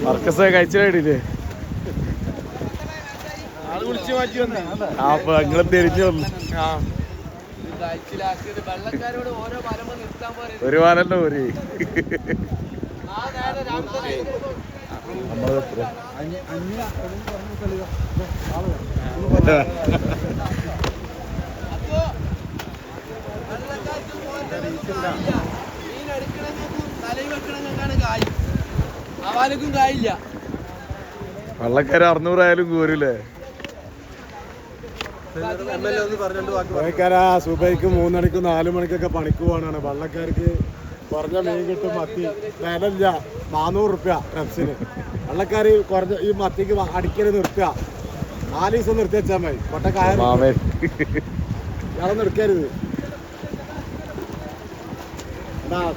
മർക്കസ കഴിച്ചില്ലേ? അപ്പൊ നിങ്ങള് തിരിഞ്ഞു വന്നു. ഒരു വാരല്ലോ ഒരു അവനും കായില്ല. വള്ളക്കാര് 600 ആയാലും കോരില്ലേ? സുബൈക്ക് 3 മണിക്കും 4 മണിക്കൊക്കെ പണിക്ക് പോകാനാണ്. വള്ളക്കാർക്ക് കുറഞ്ഞ മീൻ കിട്ടും. മത്തി വിലല്ല 400 റുപ്യ റബ്സിന്. വള്ളക്കാര് കുറഞ്ഞ ഈ മത്തിക്ക് അടിക്കല് നിർത്തുക. 4 ദിവസം നിർത്തി വെച്ചാൽ മതി. കൊട്ടക്കായ അതൊന്നും എടുക്കരുത്.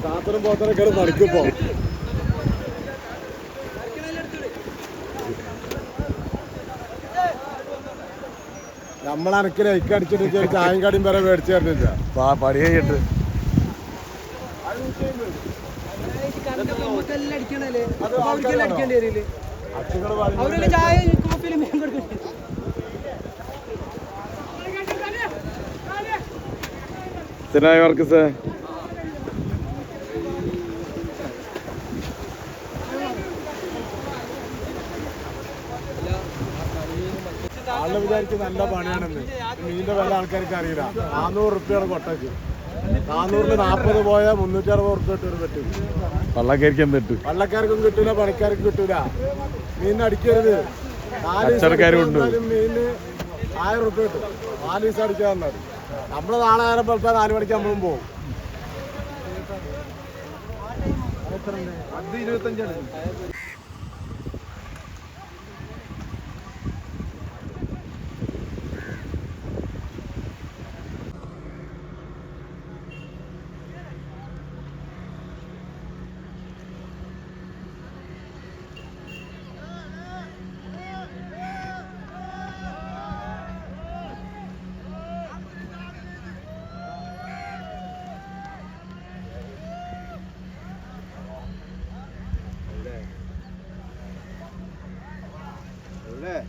സാത്തനും പോത്തനൊക്കെ പണിക്കിപ്പോ നമ്മളനക്കിനെ അടിച്ചിട്ട് ചായം കടിയും വരെ മേടിച്ചു തരുന്നില്ല. പണി കഴിഞ്ഞിട്ട് വർക്കസേ ആളെ വിചാരിച്ച് നല്ല പണിയാണെന്ന്. മീനിന്റെ വില ആൾക്കാർക്ക് അറിയില്ല. 400 റുപ്യാണ് കൊട്ടക്ക്. 400-ന് 40 പോയാൽ 360 റുപ്യ ഇട്ട് പറ്റും. വള്ളക്കാർക്കും പറ്റും. വള്ളക്കാർക്കും കിട്ടൂല, പണിക്കാർക്കും കിട്ടൂല. മീനിന് അടിക്കരുത്. 4 മീനിന് 1000 റുപ്യ കിട്ടും. 4 ദിവസം അടിക്കാൻ വന്നാൽ നമ്മള് നാളെ നേരം പുറത്താൽ 4 മണിക്ക് നമ്മളും പോകും. അത് 25. 네.